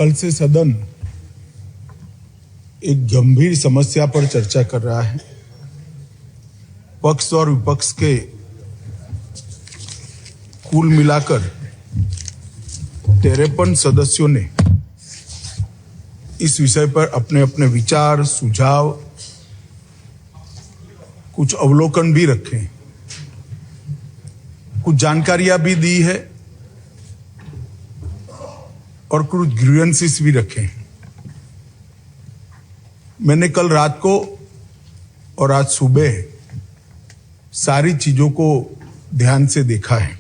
कल से सदन एक गंभीर समस्या पर चर्चा कर रहा है। पक्ष और विपक्ष के कुल मिलाकर 53 सदस्यों ने इस विषय पर अपने अपने विचार, सुझाव, कुछ अवलोकन भी रखे, कुछ जानकारियां भी दी है और कुछ ग्रीवेंसेस भी रखे। मैंने कल रात को और आज सुबह सारी चीजों को ध्यान से देखा है।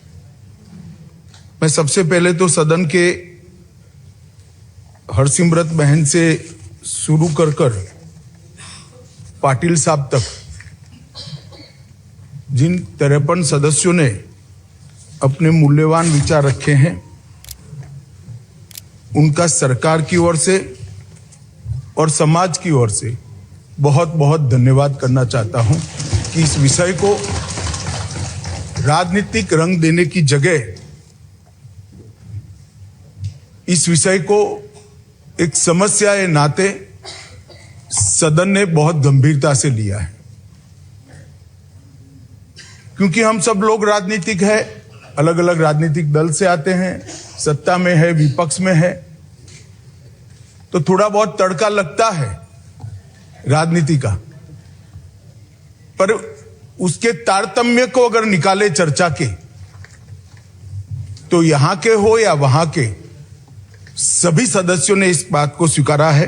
मैं सबसे पहले तो सदन के हरसिमरत बहन से शुरू कर पाटिल साहब तक जिन 53 सदस्यों ने अपने मूल्यवान विचार रखे हैं, उनका सरकार की ओर से और समाज की ओर से बहुत बहुत धन्यवाद करना चाहता हूं कि इस विषय को राजनीतिक रंग देने की जगह इस विषय को एक समस्या के नाते सदन ने बहुत गंभीरता से लिया है। क्योंकि हम सब लोग राजनीतिक है, अलग अलग राजनीतिक दल से आते हैं, सत्ता में है, विपक्ष में है, तो थोड़ा बहुत तड़का लगता है राजनीति का। पर उसके तारतम्य को अगर निकाले चर्चा के, तो यहां के हो या वहां के सभी सदस्यों ने इस बात को स्वीकारा है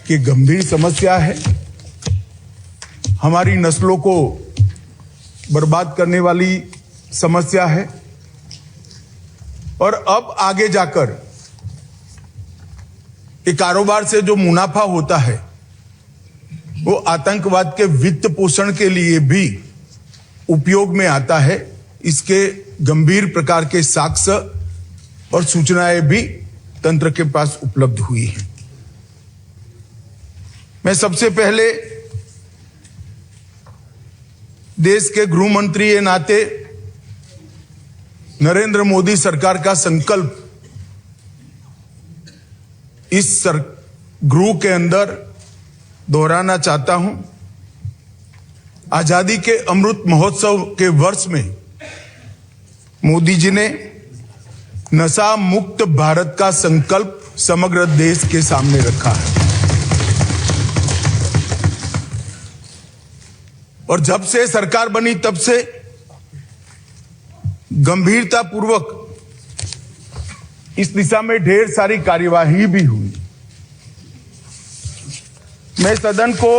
कि गंभीर समस्या है, हमारी नस्लों को बर्बाद करने वाली समस्या है। और अब आगे जाकर ये कारोबार से जो मुनाफा होता है वो आतंकवाद के वित्त पोषण के लिए भी उपयोग में आता है। इसके गंभीर प्रकार के साक्ष्य और सूचनाएं भी तंत्र के पास उपलब्ध हुई हैं। मैं सबसे पहले देश के गृह मंत्री के नाते नरेंद्र मोदी सरकार का संकल्प इस गृह के अंदर दोहराना चाहता हूं। आजादी के अमृत महोत्सव के वर्ष में मोदी जी ने नशा मुक्त भारत का संकल्प समग्र देश के सामने रखा है। और जब से सरकार बनी तब से गंभीरता पूर्वक इस दिशा में ढेर सारी कार्यवाही भी हुई। मैं सदन को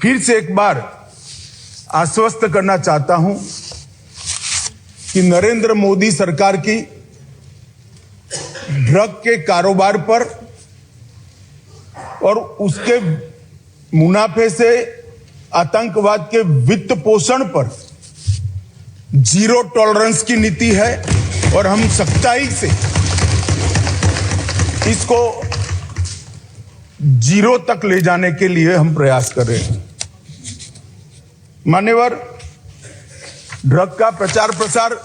फिर से एक बार आश्वस्त करना चाहता हूं कि नरेंद्र मोदी सरकार की ड्रग के कारोबार पर और उसके मुनाफे से आतंकवाद के वित्त पोषण पर जीरो टॉलरेंस की नीति है और हम सख्ताई से इसको जीरो तक ले जाने के लिए हम प्रयास कर रहे हैं। मान्यवर, ड्रग का प्रचार प्रसार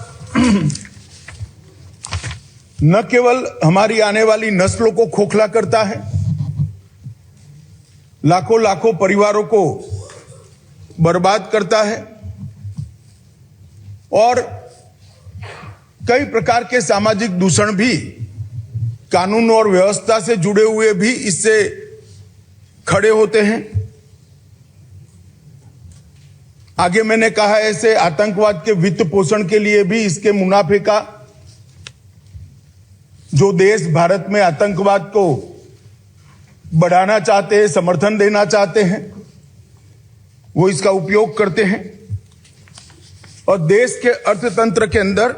न केवल हमारी आने वाली नस्लों को खोखला करता है, लाखों लाखों परिवारों को बर्बाद करता है और कई प्रकार के सामाजिक दूषण भी, कानून और व्यवस्था से जुड़े हुए भी इससे खड़े होते हैं। आगे मैंने कहा, ऐसे आतंकवाद के वित्त पोषण के लिए भी इसके मुनाफे का जो देश भारत में आतंकवाद को बढ़ाना चाहते हैं, समर्थन देना चाहते हैं, वो इसका उपयोग करते हैं। और देश के अर्थतंत्र के अंदर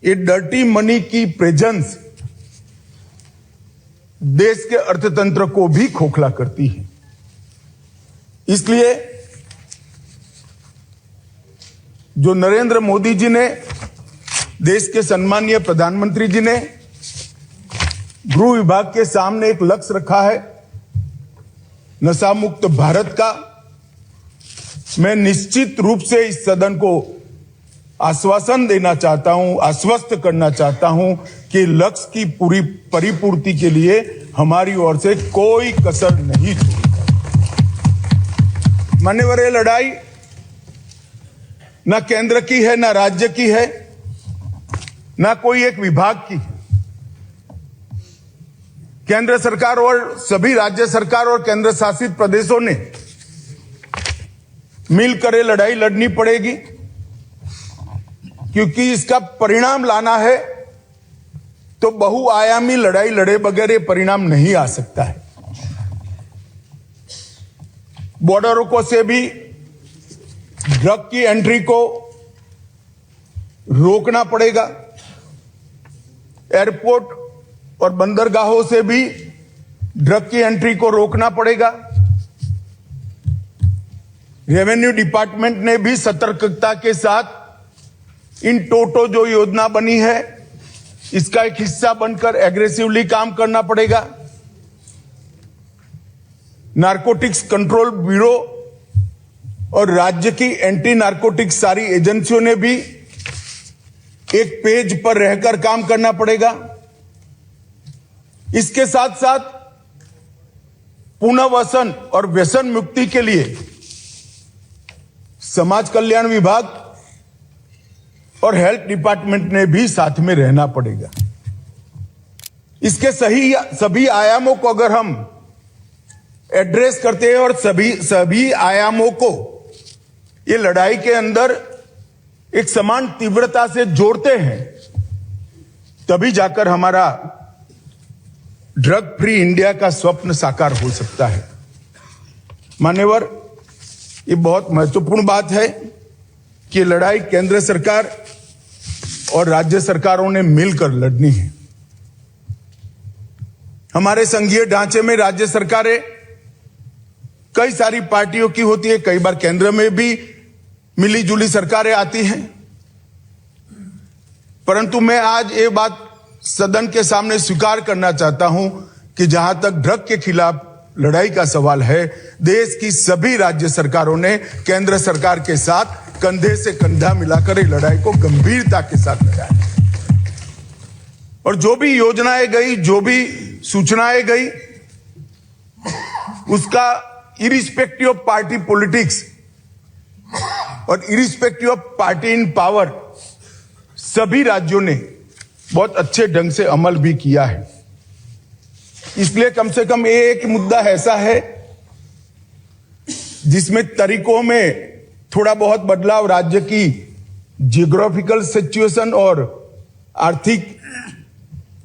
ये डर्टी मनी की प्रेजेंस देश के अर्थतंत्र को भी खोखला करती है। इसलिए जो नरेंद्र मोदी जी ने, देश के सम्मानीय प्रधानमंत्री जी ने गृह विभाग के सामने एक लक्ष्य रखा है नशा मुक्त भारत का, मैं निश्चित रूप से इस सदन को आश्वासन देना चाहता हूं, आश्वस्त करना चाहता हूं कि लक्ष्य की पूरी परिपूर्ति के लिए हमारी ओर से कोई कसर नहीं छोड़ी। मान्यवर, ये लड़ाई ना केंद्र की है, ना राज्य की है, ना कोई एक विभाग की है। केंद्र सरकार और सभी राज्य सरकार और केंद्र शासित प्रदेशों ने मिलकर ये लड़ाई लड़नी पड़ेगी, क्योंकि इसका परिणाम लाना है तो बहुआयामी लड़ाई लड़े बगैर ये परिणाम नहीं आ सकता है। बॉर्डरों को से भी ड्रग की एंट्री को रोकना पड़ेगा। एयरपोर्ट और बंदरगाहों से भी ड्रग की एंट्री को रोकना पड़ेगा। रेवेन्यू डिपार्टमेंट ने भी सतर्कता के साथ इन टोटो जो योजना बनी है इसका एक हिस्सा बनकर एग्रेसिवली काम करना पड़ेगा। नारकोटिक्स कंट्रोल ब्यूरो और राज्य की एंटी नारकोटिक्स सारी एजेंसियों ने भी एक पेज पर रहकर काम करना पड़ेगा। इसके साथ साथ पुनर्वसन और व्यसन मुक्ति के लिए समाज कल्याण विभाग और हेल्थ डिपार्टमेंट ने भी साथ में रहना पड़ेगा। इसके सभी आयामों को अगर हम एड्रेस करते हैं और सभी आयामों को ये लड़ाई के अंदर एक समान तीव्रता से जोड़ते हैं, तभी जाकर हमारा ड्रग फ्री इंडिया का स्वप्न साकार हो सकता है। मान्यवर, ये बहुत महत्वपूर्ण बात है कि लड़ाई केंद्र सरकार और राज्य सरकारों ने मिलकर लड़नी है। हमारे संघीय ढांचे में राज्य सरकारें कई सारी पार्टियों की होती है, कई बार केंद्र में भी मिली जुली सरकारें आती हैं, परंतु मैं आज ये बात सदन के सामने स्वीकार करना चाहता हूं कि जहां तक ड्रग के खिलाफ लड़ाई का सवाल है, देश की सभी राज्य सरकारों ने केंद्र सरकार के साथ कंधे से कंधा मिलाकर इस लड़ाई को गंभीरता के साथ लड़ा और जो भी योजनाएं गई, जो भी सूचनाएं गई, उसका इरिस्पेक्टिव ऑफ पार्टी पॉलिटिक्स और irrespective of party in power सभी राज्यों ने बहुत अच्छे ढंग से अमल भी किया है। इसलिए कम से कम एक मुद्दा ऐसा है जिसमें तरीकों में थोड़ा बहुत बदलाव राज्य की जियोग्राफिकल सिचुएशन और आर्थिक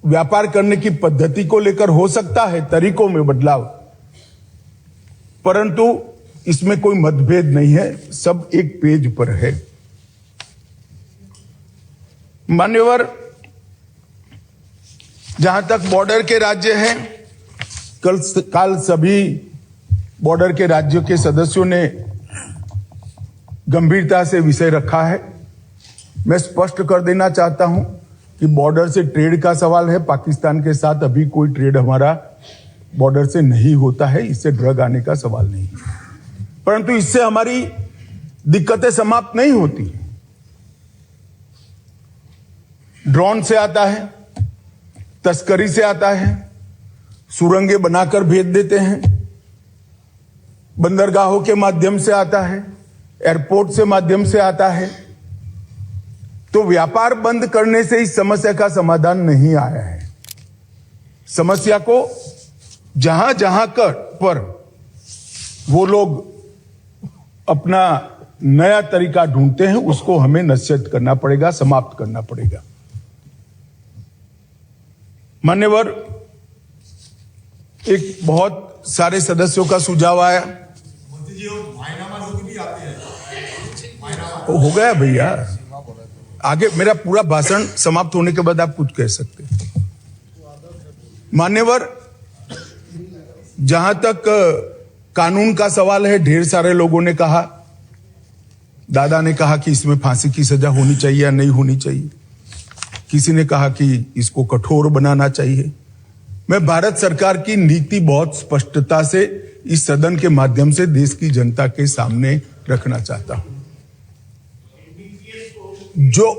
व्यापार करने की पद्धति को लेकर हो सकता है, तरीकों में बदलाव, परंतु इसमें कोई मतभेद नहीं है, सब एक पेज पर है। मान्यवर, जहां तक बॉर्डर के राज्य हैं, कल सभी बॉर्डर के राज्यों के सदस्यों ने गंभीरता से विषय रखा है। मैं स्पष्ट कर देना चाहता हूं कि बॉर्डर से ट्रेड का सवाल है। पाकिस्तान के साथ अभी कोई ट्रेड हमारा बॉर्डर से नहीं होता है, इससे ड्रग आने का सवाल नहीं है, परंतु इससे हमारी दिक्कतें समाप्त नहीं होती। ड्रोन से आता है, तस्करी से आता है, सुरंगें बनाकर भेज देते हैं, बंदरगाहों के माध्यम से आता है, एयरपोर्ट से माध्यम से आता है। तो व्यापार बंद करने से इस समस्या का समाधान नहीं आया है। समस्या को जहां जहां पर वो लोग अपना नया तरीका ढूंढते हैं, उसको हमें नसीहत करना पड़ेगा, समाप्त करना पड़ेगा। मान्यवर, एक बहुत सारे सदस्यों का सुझाव आया, हो गया भैया, आगे मेरा पूरा भाषण समाप्त होने के बाद आप कुछ कह सकते हैं। मान्यवर, जहां तक कानून का सवाल है, ढेर सारे लोगों ने कहा, दादा ने कहा कि इसमें फांसी की सजा होनी चाहिए या नहीं होनी चाहिए, किसी ने कहा कि इसको कठोर बनाना चाहिए। मैं भारत सरकार की नीति बहुत स्पष्टता से इस सदन के माध्यम से देश की जनता के सामने रखना चाहता हूं। जो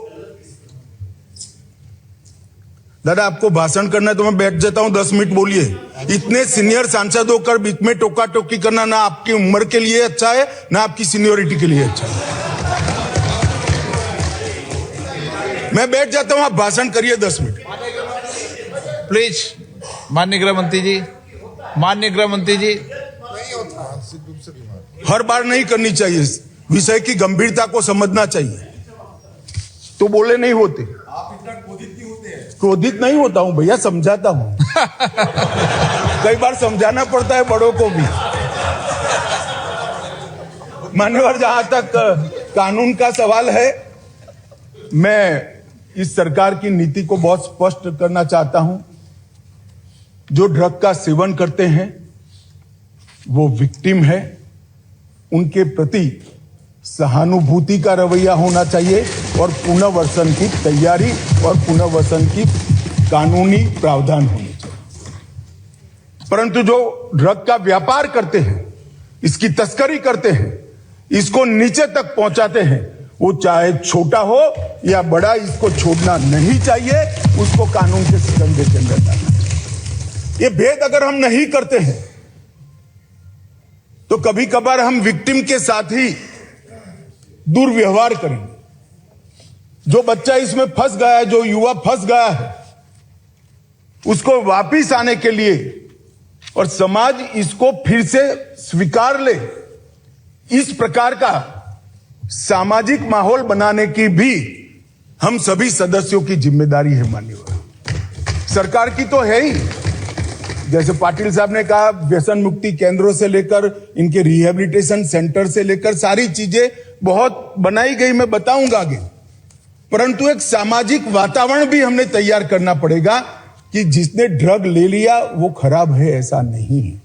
दादा आपको भाषण करना है तो मैं बैठ जाता हूं, 10 मिनट बोलिए। इतने सीनियर सांसद होकर बीच में टोका टोकी करना ना आपकी उम्र के लिए अच्छा है ना आपकी सीनियोरिटी के लिए अच्छा है। मैं बैठ जाता हूं, आप भाषण करिए 10 मिनट प्लीज। माननीय गृह मंत्री जी, माननीय गृह मंत्री जी। हर बार नहीं करनी चाहिए, विषय की गंभीरता को समझना चाहिए। तो बोले नहीं होते, आप इतना क्रोधित नहीं होते हैं। क्रोधित नहीं होता हूं भैया, समझाता हूं। कई बार समझाना पड़ता है बड़ों को भी। मान्यवर, जहां तक कानून का सवाल है, मैं इस सरकार की नीति को बहुत स्पष्ट करना चाहता हूं। जो ड्रग का सेवन करते हैं वो विक्टिम है, उनके प्रति सहानुभूति का रवैया होना चाहिए और पुनर्वसन की तैयारी और पुनर्वसन की कानूनी प्रावधान होने चाहिए। परंतु जो ड्रग का व्यापार करते हैं, इसकी तस्करी करते हैं, इसको नीचे तक पहुंचाते हैं, वो चाहे छोटा हो या बड़ा, इसको छोड़ना नहीं चाहिए। उसको कानून के सिकंजे के अंदर डालना चाहिए। ये भेद अगर हम नहीं करते हैं तो कभी कभार हम विक्टिम के साथ ही दुर्व्यवहार करेंगे। जो बच्चा इसमें फंस गया है, जो युवा फंस गया है, उसको वापिस आने के लिए और समाज इसको फिर से स्वीकार ले, इस प्रकार का सामाजिक माहौल बनाने की भी हम सभी सदस्यों की जिम्मेदारी है। माननीय सरकार की तो है ही। जैसे पाटिल साहब ने कहा, व्यसन मुक्ति केंद्रों से लेकर इनके रिहेबिलिटेशन सेंटर से लेकर सारी चीजें बहुत बनाई गई, मैं बताऊंगा आगे। परंतु एक सामाजिक वातावरण भी हमने तैयार करना पड़ेगा कि जिसने ड्रग ले लिया वो खराब है, ऐसा नहीं है।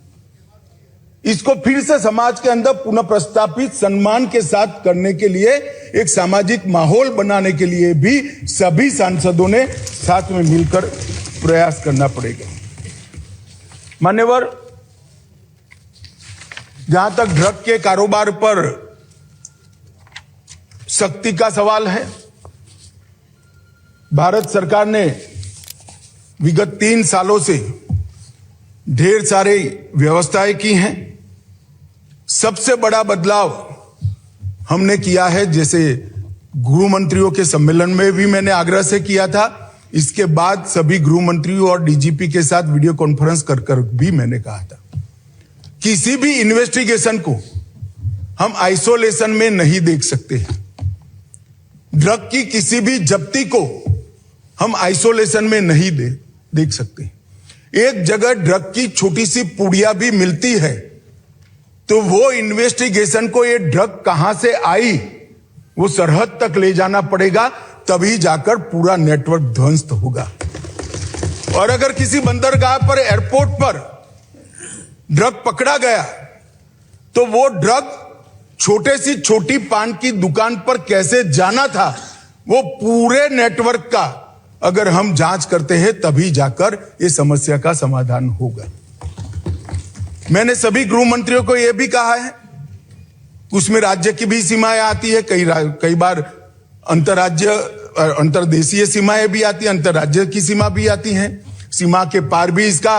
इसको फिर से समाज के अंदर पुनः प्रस्तापित सम्मान के साथ करने के लिए, एक सामाजिक माहौल बनाने के लिए भी सभी सांसदों ने साथ में मिलकर प्रयास करना पड़ेगा। मान्यवर, जहां तक ड्रग के कारोबार पर सख्ती का सवाल है, भारत सरकार ने विगत 3 सालों से ढेर सारी व्यवस्थाएं की हैं। सबसे बड़ा बदलाव हमने किया है, जैसे गृह मंत्रियों के सम्मेलन में भी मैंने आग्रह से किया था, इसके बाद सभी गृह मंत्रियों और डीजीपी के साथ वीडियो कॉन्फ्रेंस कर भी मैंने कहा था, किसी भी इन्वेस्टिगेशन को हम आइसोलेशन में नहीं देख सकते हैं। ड्रग की किसी भी जब्ती को हम आइसोलेशन में नहीं देख सकते। एक जगह ड्रग की छोटी सी पुड़िया भी मिलती है तो वो इन्वेस्टिगेशन को, ये ड्रग कहां से आई, वो सरहद तक ले जाना पड़ेगा, तभी जाकर पूरा नेटवर्क ध्वस्त होगा। और अगर किसी बंदरगाह पर, एयरपोर्ट पर ड्रग पकड़ा गया तो वो ड्रग छोटे सी छोटी पान की दुकान पर कैसे जाना था, वो पूरे नेटवर्क का अगर हम जांच करते हैं तभी जाकर ये समस्या का समाधान होगा। मैंने सभी गृह मंत्रियों को यह भी कहा है, उसमें राज्य की भी सीमाएं आती है, कई बार अंतरराज्य अंतरदेशीय सीमाएं भी आती हैं, अंतरराज्य की सीमा भी आती हैं, सीमा के पार भी इसका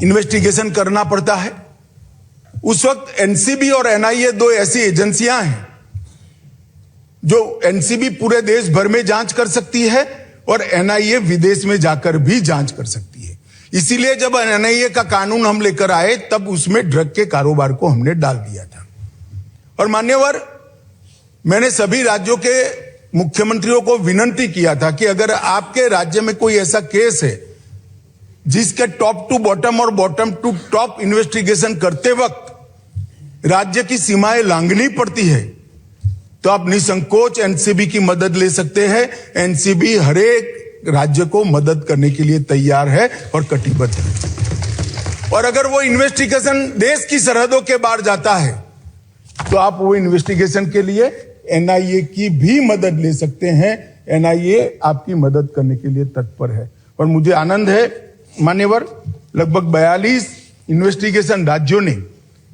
इन्वेस्टिगेशन करना पड़ता है। उस वक्त एनसीबी और एनआईए 2 ऐसी एजेंसियां हैं जो एनसीबी पूरे देश भर में जांच कर सकती है और एनआईए विदेश में जाकर भी जांच कर सकती है। इसीलिए जब एनआईए का कानून हम लेकर आए तब उसमें ड्रग के कारोबार को हमने डाल दिया था। और मान्यवर, मैंने सभी राज्यों के मुख्यमंत्रियों को विनती किया था कि अगर आपके राज्य में कोई ऐसा केस है जिसके टॉप टू बॉटम और बॉटम टू टॉप इन्वेस्टिगेशन करते वक्त राज्य की सीमाएं लांघनी पड़ती है, तो आप निसंकोच एनसीबी की मदद ले सकते हैं। एनसीबी हर एक राज्य को मदद करने के लिए तैयार है और कटिबद्ध है। और अगर वो इन्वेस्टिगेशन देश की सरहदों के बाहर जाता है तो आप वो इन्वेस्टिगेशन के लिए एनआईए की भी मदद ले सकते हैं। एनआईए आपकी मदद करने के लिए तत्पर है। और मुझे आनंद है मान्यवर, लगभग 42 इन्वेस्टिगेशन राज्यों ने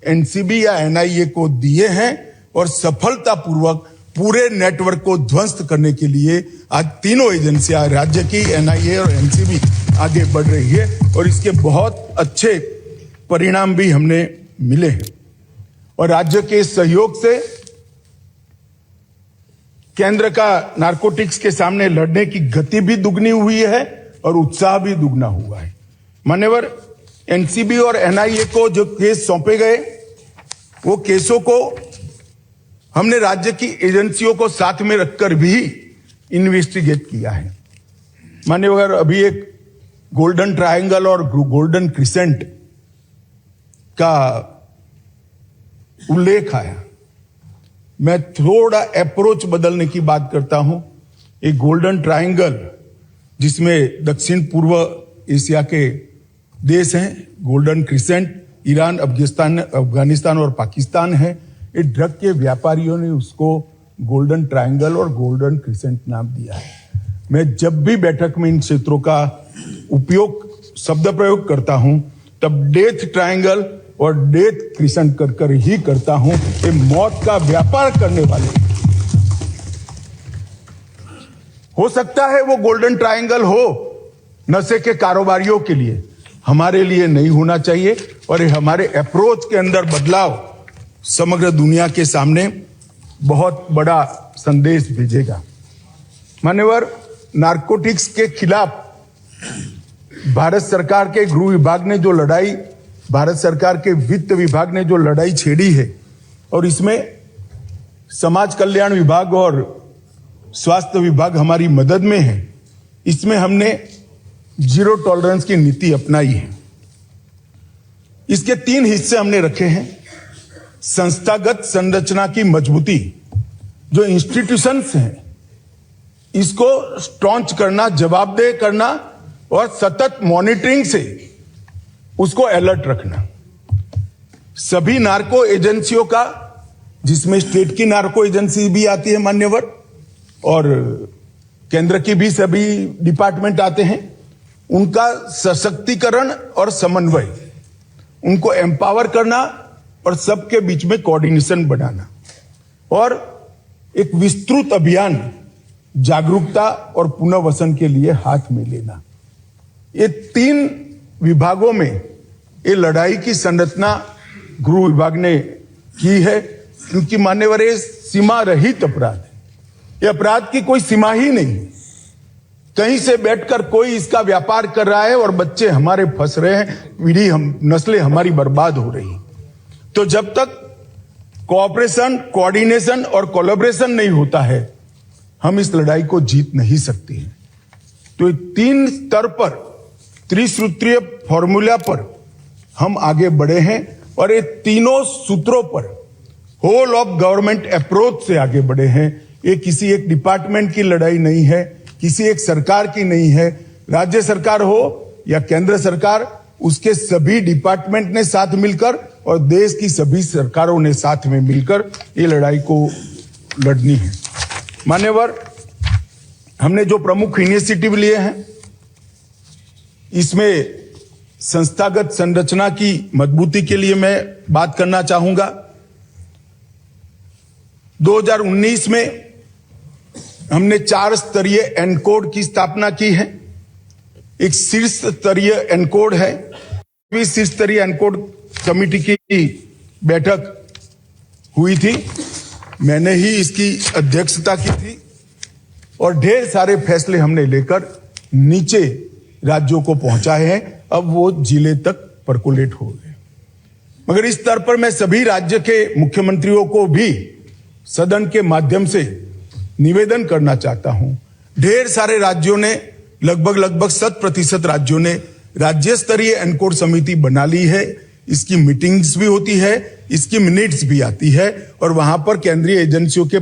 एनसीबी या एनआईए को दिए हैं और सफलतापूर्वक पूरे नेटवर्क को ध्वस्त करने के लिए आज तीनों एजेंसियां, राज्य की एनआईए और एनसीबी आगे बढ़ रही है और इसके बहुत अच्छे परिणाम भी हमने मिले हैं। और राज्य के सहयोग से केंद्र का नारकोटिक्स के सामने लड़ने की गति भी दुगनी हुई है और उत्साह भी दुगना हुआ है। मान्यवर, एनसीबी और एनआईए को जो केस सौंपे गए, वो केसों को हमने राज्य की एजेंसियों को साथ में रखकर भी इन्वेस्टिगेट किया है। मान्यवर, अभी एक गोल्डन ट्रायंगल और गोल्डन क्रिसेंट का उल्लेख आया। मैं थोड़ा अप्रोच बदलने की बात करता हूं। एक गोल्डन ट्रायंगल जिसमें दक्षिण पूर्व एशिया के देश हैं, गोल्डन क्रिसेंट ईरान, अफगानिस्तान और पाकिस्तान है। ये ड्रग के व्यापारियों ने उसको गोल्डन ट्रायंगल और गोल्डन क्रिसेंट नाम दिया है। मैं जब भी बैठक में इन क्षेत्रों का शब्द प्रयोग करता हूं तब डेथ ट्रायंगल और डेथ क्रिसेंट कर ही करता हूं। ये मौत का व्यापार करने वाले, हो सकता है वो गोल्डन ट्रायंगल हो नशे के कारोबारियों के लिए, हमारे लिए नहीं होना चाहिए। और ये हमारे अप्रोच के अंदर बदलाव समग्र दुनिया के सामने बहुत बड़ा संदेश भेजेगा। मान्यवर, नारकोटिक्स के खिलाफ भारत सरकार के गृह विभाग ने जो लड़ाई, भारत सरकार के वित्त विभाग ने जो लड़ाई छेड़ी है, और इसमें समाज कल्याण विभाग और स्वास्थ्य विभाग हमारी मदद में है, इसमें हमने जीरो टॉलरेंस की नीति अपनाई है। इसके 3 हिस्से हमने रखे हैं। संस्थागत संरचना की मजबूती, जो इंस्टीट्यूशंस हैं इसको स्ट्रॉन्च करना, जवाबदेह करना और सतत मॉनिटरिंग से उसको अलर्ट रखना। सभी नार्को एजेंसियों का, जिसमें स्टेट की नार्को एजेंसी भी आती है मान्यवर, और केंद्र की भी सभी डिपार्टमेंट आते हैं, उनका सशक्तिकरण और समन्वय, उनको एम्पावर करना और सबके बीच में कोऑर्डिनेशन बनाना, और एक विस्तृत अभियान जागरूकता और पुनर्वसन के लिए हाथ में लेना। ये 3 विभागों में ये लड़ाई की संरचना गृह विभाग ने की है, क्योंकि मान्यवर ये सीमा रहित अपराध है। ये अपराध की कोई सीमा ही नहीं है। कहीं से बैठकर कोई इसका व्यापार कर रहा है और बच्चे हमारे फंस रहे हैं, पीढ़ी नस्लें हमारी बर्बाद हो रही। तो जब तक कोऑपरेशन, कोऑर्डिनेशन और कोलैबोरेशन नहीं होता है, हम इस लड़ाई को जीत नहीं सकते हैं। तो 3 स्तर पर, त्रिसूत्रीय फॉर्मूला पर हम आगे बढ़े हैं और ये तीनों सूत्रों पर होल ऑफ गवर्नमेंट अप्रोच से आगे बढ़े हैं। ये किसी एक डिपार्टमेंट की लड़ाई नहीं है, किसी एक सरकार की नहीं है। राज्य सरकार हो या केंद्र सरकार, उसके सभी डिपार्टमेंट ने साथ मिलकर और देश की सभी सरकारों ने साथ में मिलकर ये लड़ाई को लड़नी है। मान्यवर, हमने जो प्रमुख इनिशिएटिव लिए हैं, इसमें संस्थागत संरचना की मजबूती के लिए मैं बात करना चाहूंगा। 2019 में हमने 4 स्तरीय एनकोड की स्थापना की है। एक शीर्ष स्तरीय एनकोड है। शीर्ष स्तरीय एनकोड कमेटी की बैठक हुई थी, मैंने ही इसकी अध्यक्षता की थी और ढेर सारे फैसले हमने लेकर नीचे राज्यों को पहुंचाए हैं। अब वो जिले तक परकोलेट हो गए। मगर इस स्तर पर मैं सभी राज्य के मुख्यमंत्रियों को भी सदन के माध्यम से निवेदन करना चाहता हूं। ढेर सारे राज्यों ने, लगभग 100% राज्यों ने राज्य स्तरीय एनकोड समिति बना ली है। इसकी मीटिंग्स भी होती है, इसकी मिनट्स भी आती है और वहां पर केंद्रीय एजेंसियों के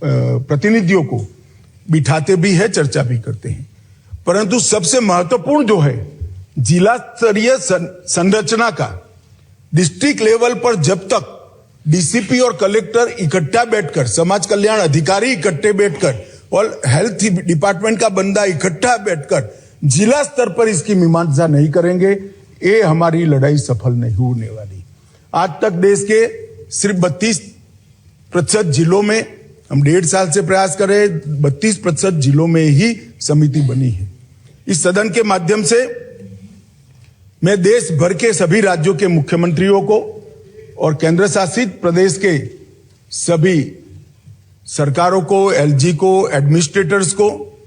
प्रतिनिधियों को बिठाते भी है, चर्चा भी करते हैं। परंतु सबसे महत्वपूर्ण जो है, जिला स्तरीय संरचना का, डिस्ट्रिक्ट लेवल पर जब तक डीसीपी और कलेक्टर इकट्ठा बैठकर, समाज कल्याण अधिकारी इकट्ठे बैठकर और हेल्थ डिपार्टमेंट का बंदा इकट्ठा बैठकर जिला स्तर पर इसकी मीमांसा नहीं करेंगे, ये हमारी लड़ाई सफल नहीं होने वाली। आज तक देश के सिर्फ 32% जिलों में हम 1.5 साल से प्रयास कर रहे हैं, 32% जिलों में ही समिति बनी है। इस सदन के माध्यम से मैं देश भर के सभी राज्यों के मुख्यमंत्रियों को और केंद्र शासित प्रदेश के सभी सरकारों को, एलजी को, एडमिनिस्ट्रेटर्स को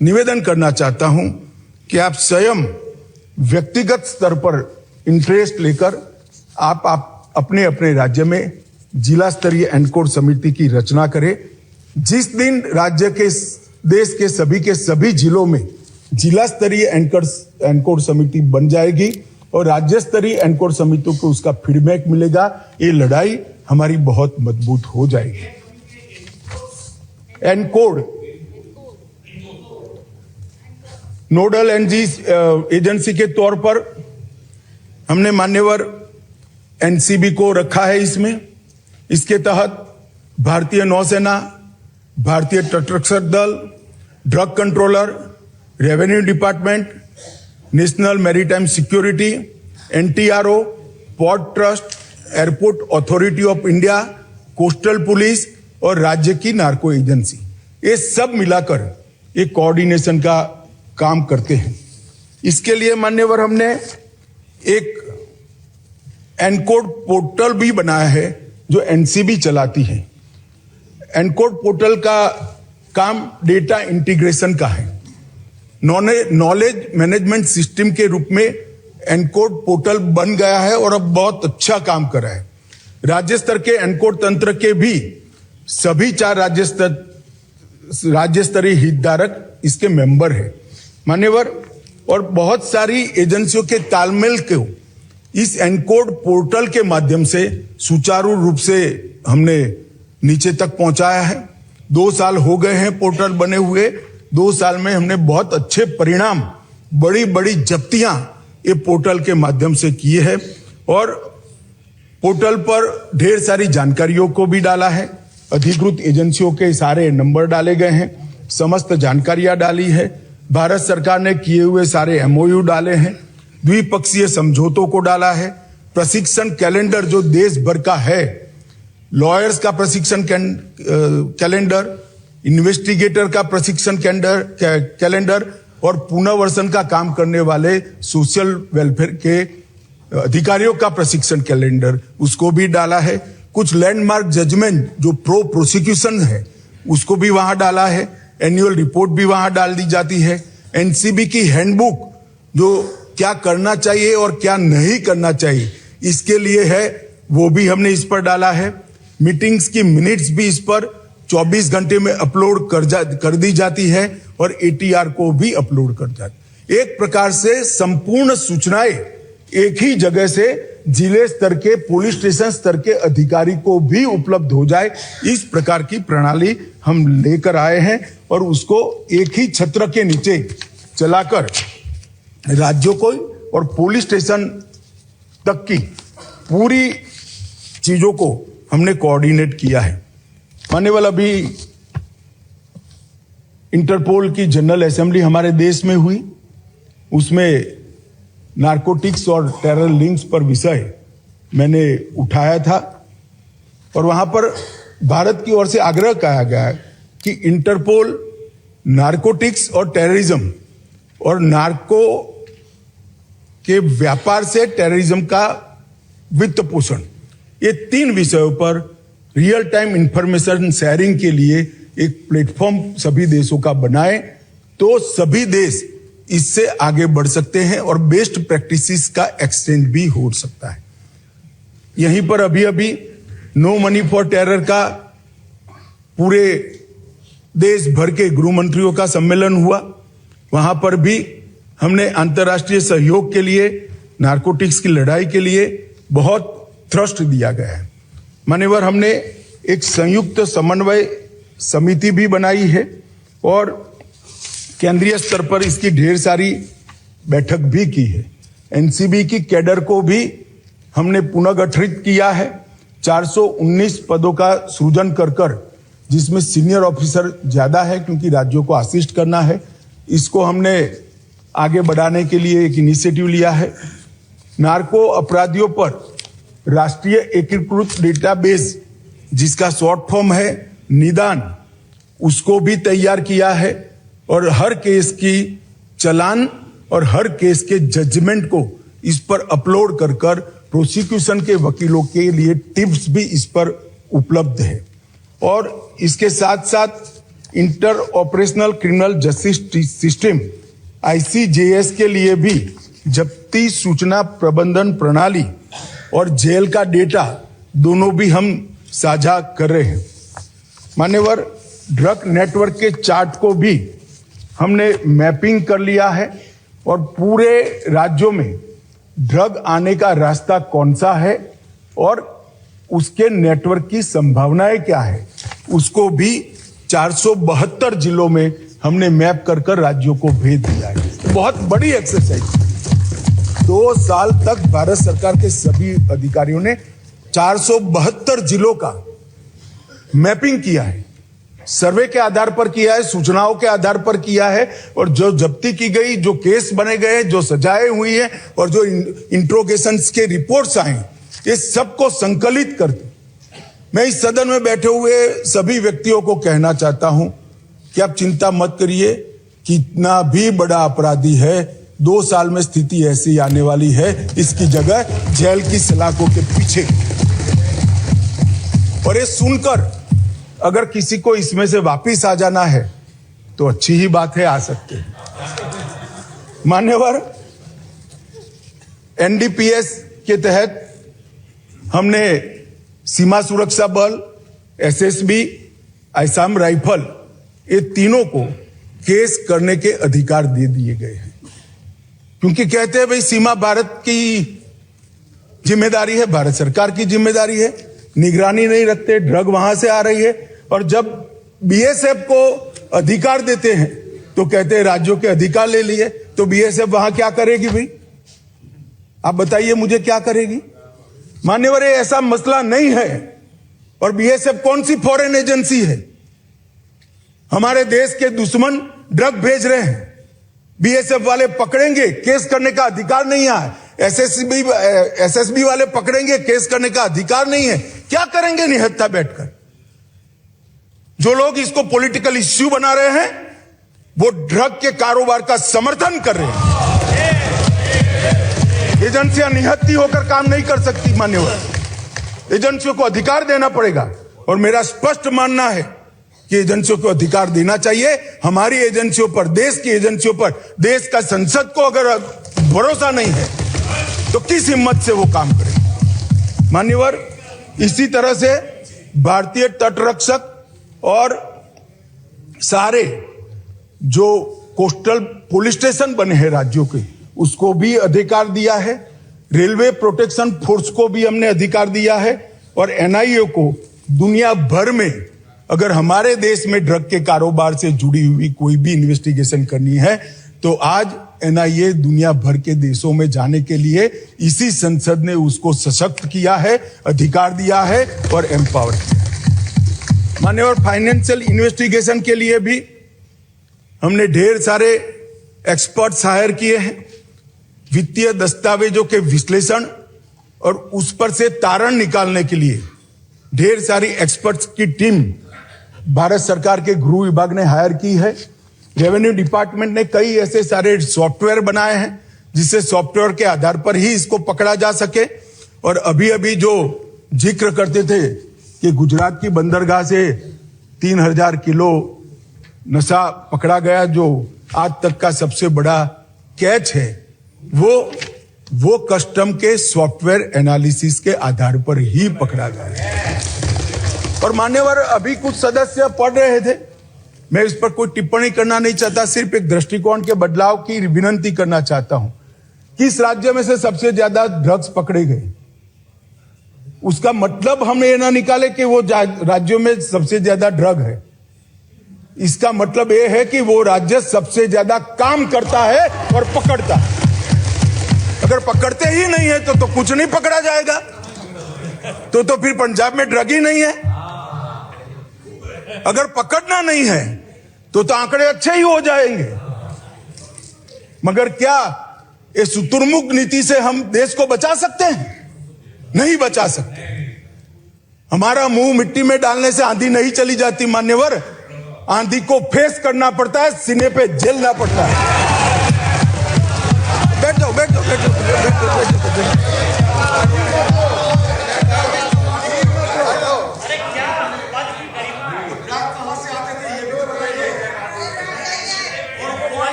निवेदन करना चाहता हूं कि आप स्वयं व्यक्तिगत स्तर पर इंटरेस्ट लेकर आप अपने अपने राज्य में जिला स्तरीय एनकोड समिति की रचना करें। जिस दिन राज्य के, देश के सभी जिलों में जिला स्तरीय एनकोड समिति बन जाएगी और राज्य स्तरीय एनकोड समितियों को उसका फीडबैक मिलेगा, ये लड़ाई हमारी बहुत मजबूत हो जाएगी। एनकोड नोडल एजेंसी के तौर पर हमने मान्यवर एनसीबी को रखा है। इसके तहत भारतीय नौसेना, भारतीय तटरक्षक दल, drug controller, revenue department, national maritime security, NTRO, port trust, airport authority of India, coastal police और राज्य की नार्को एजेंसी, ये सब मिलाकर एक कोऑर्डिनेशन का काम करते हैं। इसके लिए मान्यवर हमने एक एनकोड पोर्टल भी बनाया है जो एनसीबी चलाती है। एनकोड पोर्टल का काम डेटा इंटीग्रेशन का है। नॉलेज मैनेजमेंट सिस्टम के रूप में एनकोड पोर्टल बन गया है और अब बहुत अच्छा काम कर रहा है। राज्य स्तर के एनकोड तंत्र के भी सभी 4 राज्य स्तरीय हितधारक इसके मेंबर है मान्यवर, और बहुत सारी एजेंसियों के तालमेल को इस एनकोड पोर्टल के माध्यम से सुचारू रूप से हमने नीचे तक पहुंचाया है। 2 साल हो गए हैं पोर्टल बने हुए। 2 साल में हमने बहुत अच्छे परिणाम, बड़ी बड़ी जब्तियां ये पोर्टल के माध्यम से किए हैं और पोर्टल पर ढेर सारी जानकारियों को भी डाला है। अधिकृत एजेंसियों के सारे नंबर डाले गए हैं, समस्त जानकारियां डाली है। भारत सरकार ने किए हुए सारे एमओयू डाले हैं, द्विपक्षीय समझौतों को डाला है। प्रशिक्षण कैलेंडर जो देश भर का है, लॉयर्स का प्रशिक्षण कैलेंडर, इन्वेस्टिगेटर का प्रशिक्षण कैलेंडर और पुनर्वसन का काम करने वाले सोशल वेलफेयर के अधिकारियों का प्रशिक्षण कैलेंडर, उसको भी डाला है। कुछ लैंडमार्क जजमेंट जो प्रो प्रोसिक्यूशन है उसको भी वहां डाला है। एनुअल रिपोर्ट भी वहां डाल दी जाती है। एनसीबी की हैंडबुक जो क्या करना चाहिए और क्या नहीं करना चाहिए इसके लिए है, वो भी हमने इस पर डाला है। मीटिंग्स की मिनट्स भी इस पर 24 घंटे में अपलोड कर दी जाती है और एटीआर को भी अपलोड कर जाती। एक प्रकार से संपूर्ण सूचनाएं एक ही जगह से जिले स्तर के, पुलिस स्टेशन स्तर के अधिकारी को भी उपलब्ध हो जाए, इस प्रकार की प्रणाली हम लेकर आए हैं और उसको एक ही छत्र के नीचे चलाकर राज्यों को और पुलिस स्टेशन तक की पूरी चीजों को हमने कोऑर्डिनेट किया है। मान्यवर, अभी इंटरपोल की जनरल असेंबली हमारे देश में हुई, उसमें नारकोटिक्स और टेरर लिंक्स पर विषय मैंने उठाया था और वहां पर भारत की ओर से आग्रह किया गया कि इंटरपोल नारकोटिक्स और टेररिज्म और नार्को के व्यापार से टेररिज्म का वित्त पोषण, ये 3 विषयों पर रियल टाइम इंफॉर्मेशन शेयरिंग के लिए एक प्लेटफॉर्म सभी देशों का बनाए तो सभी देश इससे आगे बढ़ सकते हैं और बेस्ट प्रैक्टिसेस का एक्सचेंज भी हो सकता है। यहीं पर अभी नो मनी फॉर टेरर का पूरे देश भर के गृह मंत्रियों का सम्मेलन हुआ। वहां पर भी हमने अंतर्राष्ट्रीय सहयोग के लिए, नारकोटिक्स की लड़ाई के लिए बहुत थ्रस्ट दिया गया है। मान्यवर, हमने एक संयुक्त समन्वय समिति भी बनाई है और केंद्रीय स्तर पर इसकी ढेर सारी बैठक भी की है। एनसीबी की कैडर को भी हमने पुनर्गठित किया है। 419 पदों का सृजन कर जिसमें सीनियर ऑफिसर ज्यादा है क्योंकि राज्यों को असिस्ट करना है, इसको हमने आगे बढ़ाने के लिए एक इनिशिएटिव लिया है। नार्को अपराधियों पर राष्ट्रीय एकीकृत डेटाबेस जिसका शॉर्ट फॉर्म है निदान उसको भी तैयार किया है और हर केस की चालान और हर केस के जजमेंट को इस पर अपलोड कर कर प्रोसिक्यूशन के वकीलों के लिए टिप्स भी इस पर उपलब्ध है। और इसके साथ साथ inter operational criminal justice system ICJS के लिए भी जब्ती सूचना प्रबंधन प्रणाली और जेल का डेटा दोनों भी हम साझा कर रहे हैं। मान्यवर, ड्रग नेटवर्क के चार्ट को भी हमने मैपिंग कर लिया है और पूरे राज्यों में ड्रग आने का रास्ता कौन सा है और उसके नेटवर्क की संभावनाएं क्या है, उसको भी 472 जिलों में हमने मैप कर कर राज्यों को भेज दिया है। बहुत बड़ी एक्सरसाइज। 2 साल तक भारत सरकार के सभी अधिकारियों ने 472 जिलों का मैपिंग किया है, सर्वे के आधार पर किया है, सूचनाओं के आधार पर किया है और जो जब्ती की गई, जो केस बने गए, जो सजाएं हुई है और जो इंट्रोगेशंस के रिपोर्ट्स आए, ये सबको संकलित करके मैं इस सदन में बैठे हुए सभी व्यक्तियों को कहना चाहता हूं कि आप चिंता मत करिए। कितना भी बड़ा अपराधी है, 2 साल में स्थिति ऐसी आने वाली है, इसकी जगह जेल की सलाखों के पीछे। और ये सुनकर अगर किसी को इसमें से वापिस आ जाना है तो अच्छी ही बात है, आ सकते हैं। मान्यवर, NDPS के तहत हमने सीमा सुरक्षा बल, SSB, असम राइफल, ये तीनों को केस करने के अधिकार दे दिए गए हैं, क्योंकि कहते हैं भाई सीमा भारत की जिम्मेदारी है, भारत सरकार की जिम्मेदारी है, निगरानी नहीं रखते, ड्रग वहां से आ रही है। और जब BSF को अधिकार देते हैं तो कहते हैं राज्यों के अधिकार ले लिए, तो BSF वहां क्या करेगी भाई? आप बताइए मुझे, क्या करेगी? मान्यवर, ऐसा मसला नहीं है। और BSF कौन सी फॉरेन एजेंसी है? हमारे देश के दुश्मन ड्रग भेज रहे हैं, BSF वाले पकड़ेंगे, केस करने का अधिकार नहीं है। SSB वाले पकड़ेंगे, केस करने का अधिकार नहीं है। क्या करेंगे निहत्था बैठकर? जो लोग इसको पॉलिटिकल इश्यू बना रहे हैं वो ड्रग के कारोबार का समर्थन कर रहे हैं। एजेंसियां निहत्थी होकर काम नहीं कर सकती। मान्यवर, एजेंसियों को अधिकार देना पड़ेगा और मेरा स्पष्ट मानना है कि एजेंसियों को अधिकार देना चाहिए। हमारी एजेंसियों पर, देश की एजेंसियों पर, देश का संसद को अगर भरोसा नहीं है तो किस हिम्मत से वो काम करें? मान्यवर, इसी तरह से भारतीय तटरक्षक और सारे जो कोस्टल पुलिस स्टेशन बने हैं राज्यों के, उसको भी अधिकार दिया है। रेलवे प्रोटेक्शन फोर्स को भी हमने अधिकार दिया है और NIA को दुनिया भर में अगर हमारे देश में ड्रग के कारोबार से जुड़ी हुई कोई भी इन्वेस्टिगेशन करनी है तो आज NIA दुनिया भर के देशों में जाने के लिए इसी संसद ने उसको सशक्त किया है, अधिकार दिया है और एम्पावर किया है। मान्यवर, फाइनेंशियल इन्वेस्टिगेशन के लिए भी हमने ढेर सारे एक्सपर्ट्स हायर किए हैं। वित्तीय दस्तावेजों के विश्लेषण और उस पर से तारण निकालने के लिए ढेर सारी एक्सपर्ट्स की टीम भारत सरकार के गृह विभाग ने हायर की है। रेवेन्यू डिपार्टमेंट ने कई ऐसे सारे सॉफ्टवेयर बनाए हैं जिससे सॉफ्टवेयर के आधार पर ही इसको पकड़ा जा सके। और अभी अभी जो जिक्र करते थे कि गुजरात की बंदरगाह से 3000 किलो नशा पकड़ा गया, जो आज तक का सबसे बड़ा कैच है, वो कस्टम के सॉफ्टवेयर एनालिसिस के आधार पर ही पकड़ा गया। और मान्यवर, अभी कुछ सदस्य पढ़ रहे थे, मैं इस पर कोई टिप्पणी करना नहीं चाहता, सिर्फ एक दृष्टिकोण के बदलाव की विनंती करना चाहता हूं। किस राज्य में से सबसे ज्यादा ड्रग्स पकड़े गए? उसका मतलब हम ये ना निकाले कि वो राज्यों में सबसे ज्यादा ड्रग है। इसका मतलब ये है कि वो राज्य सबसे ज्यादा काम करता है और पकड़ता है। अगर पकड़ते ही नहीं है तो कुछ नहीं पकड़ा जाएगा, तो फिर पंजाब में ड्रग ही नहीं है। अगर पकड़ना नहीं है तो आंकड़े अच्छे ही हो जाएंगे। मगर क्या ये शुतुरमुर्ग नीति से हम देश को बचा सकते हैं? नहीं बचा सकते। हमारा मुंह मिट्टी में डालने से आंधी नहीं चली जाती मान्यवर, आंधी को फेस करना पड़ता है, सीने पे झेलना पड़ता है। बैठ जाओ, बैठ जाओ, बैठ जाओ, बैठ जाओ, बैठ जाओ, बैठ जाओ।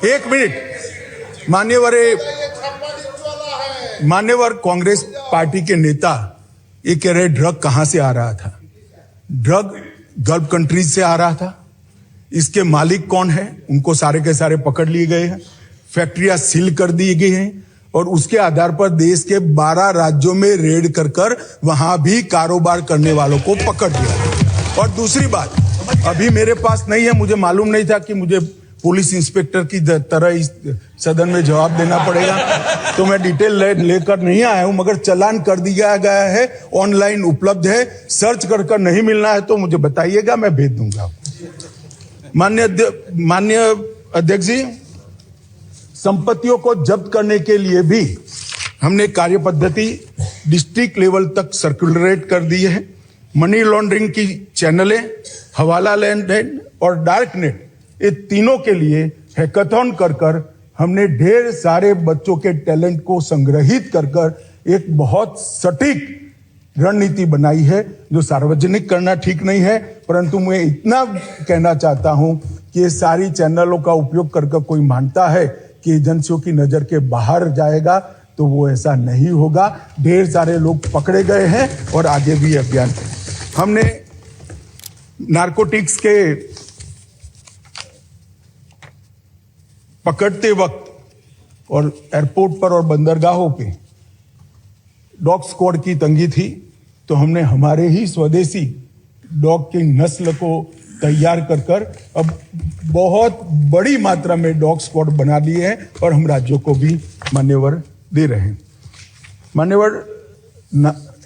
एक मिनट मान्यवर कांग्रेस पार्टी के नेता ये कह रहे ड्रग कहां से आ रहा था। ड्रग गल्फ कंट्रीज से आ रहा था। इसके मालिक कौन है, उनको सारे के सारे पकड़ लिए गए हैं, फैक्ट्रियां सील कर दी गई हैं और उसके आधार पर देश के 12 राज्यों में रेड कर वहां भी कारोबार करने वालों को पकड़ लिया। और दूसरी बात, अभी मेरे पास नहीं है, मुझे मालूम नहीं था कि मुझे पुलिस इंस्पेक्टर की तरह इस सदन में जवाब देना पड़ेगा, तो मैं डिटेल लेकर नहीं आया हूं, मगर चालान कर दिया गया है, ऑनलाइन उपलब्ध है, सर्च कर नहीं मिलना है तो मुझे बताइएगा, मैं भेज दूंगा। माननीय अध्यक्ष जी, संपत्तियों को जब्त करने के लिए भी हमने कार्य पद्धति डिस्ट्रिक्ट लेवल तक सर्कुलरेट कर दी है। मनी लॉन्ड्रिंग की चैनलें, हवाला लेन देन और डार्क नेट, ये तीनों के लिए हैकाथॉन कर हमने ढेर सारे बच्चों के टैलेंट को संग्रहित कर एक बहुत सटीक रणनीति बनाई है, जो सार्वजनिक करना ठीक नहीं है, परंतु मैं इतना कहना चाहता हूं कि ये सारी चैनलों का उपयोग कर कोई मानता है कि एजेंसियों की नजर के बाहर जाएगा तो वो ऐसा नहीं होगा। ढेर सारे लोग पकड़े गए हैं और आगे भी अभियान हमने नारकोटिक्स के पकड़ते वक्त और एयरपोर्ट पर और बंदरगाहों पे डॉग स्क्वाड की तंगी थी, तो हमने हमारे ही स्वदेशी डॉग की नस्ल को तैयार कर अब बहुत बड़ी मात्रा में डॉग स्क्वाड बना लिए हैं और हम राज्यों को भी मान्यवर दे रहे हैं। मान्यवर,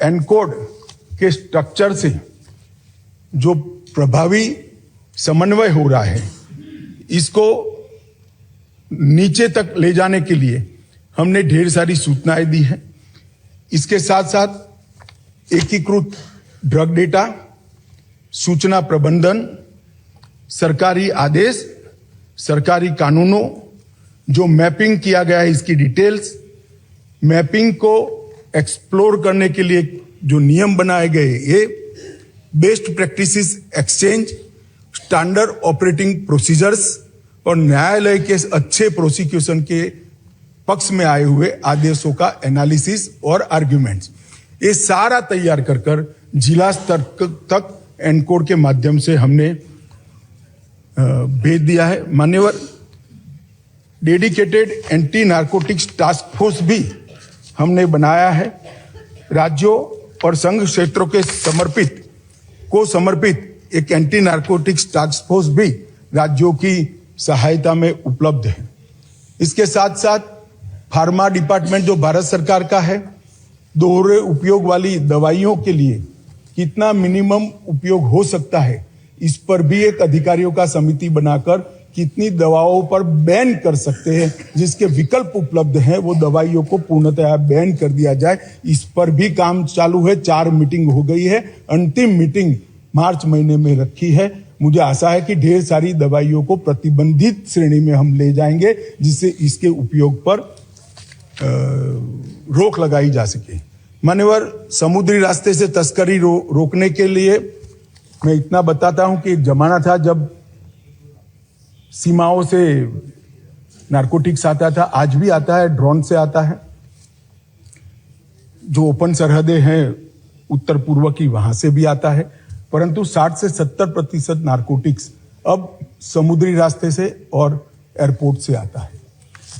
एनकोड के स्ट्रक्चर से जो प्रभावी समन्वय हो रहा है, इसको नीचे तक ले जाने के लिए हमने ढेर सारी सूचनाएं दी हैं। इसके साथ साथ एकीकृत ड्रग डेटा, सूचना प्रबंधन, सरकारी आदेश, सरकारी कानूनों, जो मैपिंग किया गया है इसकी डिटेल्स, मैपिंग को एक्सप्लोर करने के लिए जो नियम बनाए गए, ये best practices exchange, standard operating procedures और न्यायालय के अच्छे प्रोसिक्यूशन के पक्ष में आए हुए आदेशों का एनालिसिस और आर्ग्यूमेंट्स, ये सारा तैयार कर जिला स्तर तक एनकोड के माध्यम से हमने भेज दिया है। मान्यवर, dedicated anti narcotics task force भी हमने बनाया है। राज्यों और संघ क्षेत्रों के समर्पित एक एंटी नारकोटिक्स टास्क फोर्स भी राज्यों की सहायता में उपलब्ध है। इसके साथ साथ फार्मा डिपार्टमेंट जो भारत सरकार का है, दोहरे उपयोग वाली दवाइयों के लिए कितना मिनिमम उपयोग हो सकता है, इस पर भी एक अधिकारियों का समिति बनाकर कितनी दवाओं पर बैन कर सकते हैं, जिसके विकल्प उपलब्ध हैं, वो दवाइयों को पूर्णतः बैन कर दिया जाए, इस पर भी काम चालू है। 4 मीटिंग हो गई है, अंतिम मीटिंग मार्च महीने में रखी है। मुझे आशा है कि ढेर सारी दवाइयों को प्रतिबंधित श्रेणी में हम ले जाएंगे, जिससे इसके उपयोग पर रोक लगाई जा सके। मान्यवर, समुद्री रास्ते से तस्करी रोकने के लिए मैं इतना बताता हूं कि एक जमाना था जब सीमाओं से नारकोटिक्स आता था, आज भी आता है, ड्रोन से आता है। जो ओपन सरहदें हैं उत्तर पूर्व की, वहां से भी आता है, परंतु 60 से 70% नारकोटिक्स अब समुद्री रास्ते से और एयरपोर्ट से आता है।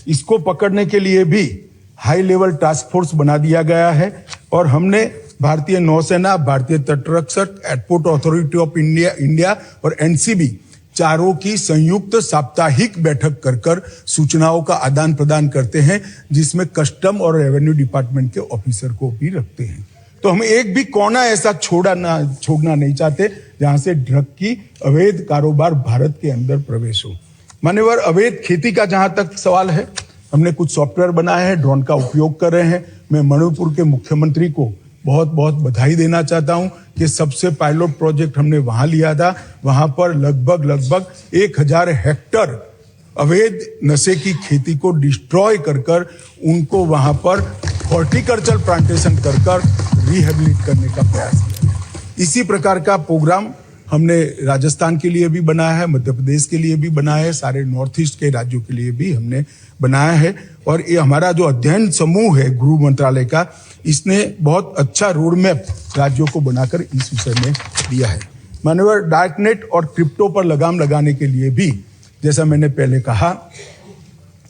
इसको पकड़ने के लिए भी हाई लेवल टास्क फोर्स बना दिया गया है और हमने भारतीय नौसेना, भारतीय तटरक्षक, एयरपोर्ट अथॉरिटी ऑफ इंडिया और एनसीबी चारों की संयुक्त साप्ताहिक बैठक कर सूचनाओं का आदान प्रदान करते हैं, जिसमें कस्टम और रेवेन्यू डिपार्टमेंट के ऑफिसर को भी रखते हैं। तो हम एक भी कोना ऐसा छोड़ना नहीं चाहते जहां से ड्रग की अवैध कारोबार भारत के अंदर प्रवेश हो। मान्यवर, अवैध खेती का जहां तक सवाल है, हमने कुछ सॉफ्टवेयर बनाए हैं, ड्रोन का उपयोग कर रहे हैं। मैं मणिपुर के मुख्यमंत्री को बहुत बहुत बधाई देना चाहता हूं कि सबसे पायलट प्रोजेक्ट हमने वहां लिया था। वहां पर लगभग 1000 हेक्टर अवैध नशे की खेती को डिस्ट्रॉय कर उनको वहां पर हॉर्टिकल्चर प्लांटेशन कर रिहेबिलिट करने का प्रयास किया। इसी प्रकार का प्रोग्राम हमने राजस्थान के लिए भी बनाया है, मध्य प्रदेश के लिए भी बनाया है, सारे नॉर्थ ईस्ट के राज्यों के लिए भी हमने बनाया है। और ये हमारा जो अध्ययन समूह है गृह मंत्रालय का, इसने बहुत अच्छा रोड मैप राज्यों को बनाकर इस विषय में दिया है। माननीय डार्कनेट और क्रिप्टो पर लगाम लगाने के लिए भी, जैसा मैंने पहले कहा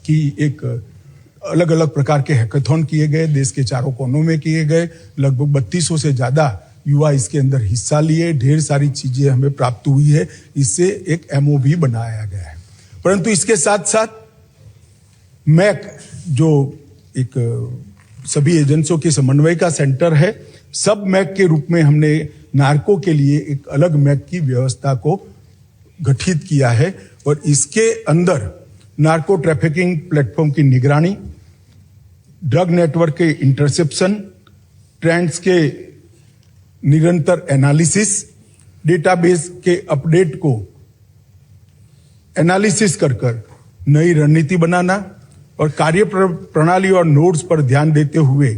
कि एक अलग अलग प्रकार के हैकाथॉन किए गए, देश के चारों कोनों में किए गए, लगभग 3200 से ज्यादा युवा इसके अंदर हिस्सा लिए, ढेर सारी चीजें हमें प्राप्त हुई है। इससे एक MOB बनाया गया है। परंतु इसके साथ साथ मैक, जो एक सभी एजेंसियों के समन्वय का सेंटर है, सब मैक के रूप में हमने नार्को के लिए एक अलग मैक की व्यवस्था को गठित किया है। और इसके अंदर नार्को ट्रैफिकिंग प्लेटफॉर्म की निगरानी, ड्रग नेटवर्क के इंटरसेप्शन, ट्रेंड्स के निरंतर एनालिसिस, डेटाबेस के अपडेट को एनालिसिस कर नई रणनीति बनाना और कार्य प्रणाली और नोड्स पर ध्यान देते हुए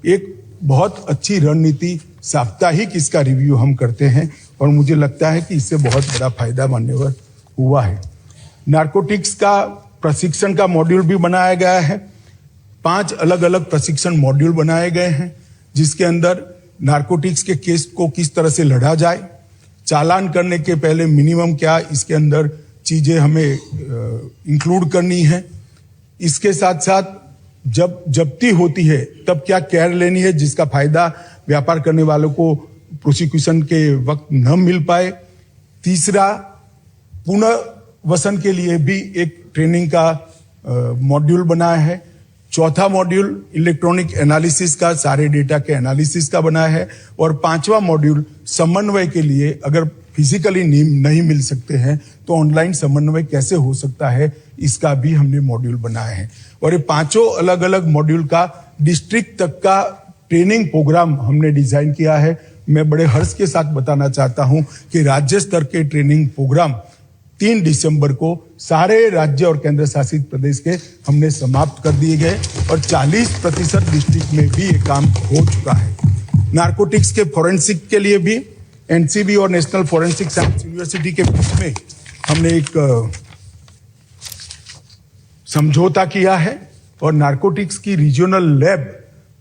एक बहुत अच्छी रणनीति साप्ताहिक इसका रिव्यू हम करते हैं। और मुझे लगता है कि इससे बहुत बड़ा फायदा मान्यवर हुआ है। नार्कोटिक्स का प्रशिक्षण का मॉड्यूल भी बनाया गया है। 5 अलग अलग प्रशिक्षण मॉड्यूल बनाए गए हैं, जिसके अंदर नार्कोटिक्स के केस को किस तरह से लड़ा जाए, चालान करने के पहले मिनिमम क्या इसके अंदर चीजें हमें इंक्लूड करनी है। इसके साथ साथ जब जब्ती होती है तब क्या केयर लेनी है, जिसका फायदा व्यापार करने वालों को प्रोसिक्यूशन के वक्त न मिल पाए। तीसरा, पुनर्वसन के लिए भी एक ट्रेनिंग का मॉड्यूल बनाया है। चौथा मॉड्यूल इलेक्ट्रॉनिक एनालिसिस का, सारे डेटा के एनालिसिस का बनाया है। और 5वां मॉड्यूल समन्वय के लिए, अगर फिजिकली नहीं मिल सकते हैं तो ऑनलाइन समन्वय कैसे हो सकता है, इसका भी हमने मॉड्यूल बनाया है। और ये 5 अलग अलग मॉड्यूल का डिस्ट्रिक्ट तक का ट्रेनिंग प्रोग्राम हमने डिजाइन किया है। मैं बड़े हर्ष के साथ बताना चाहता हूं कि राज्य स्तर के ट्रेनिंग प्रोग्राम 3 दिसंबर को सारे राज्य और केंद्र शासित प्रदेश के हमने समाप्त कर दिए गए और 40% डिस्ट्रिक्ट में भी ये काम हो चुका है। नार्कोटिक्स के फॉरेंसिक के लिए भी NCB और नेशनल फॉरेंसिक साइंस यूनिवर्सिटी के बीच में हमने एक समझौता किया है। और नार्कोटिक्स की रीजनल लैब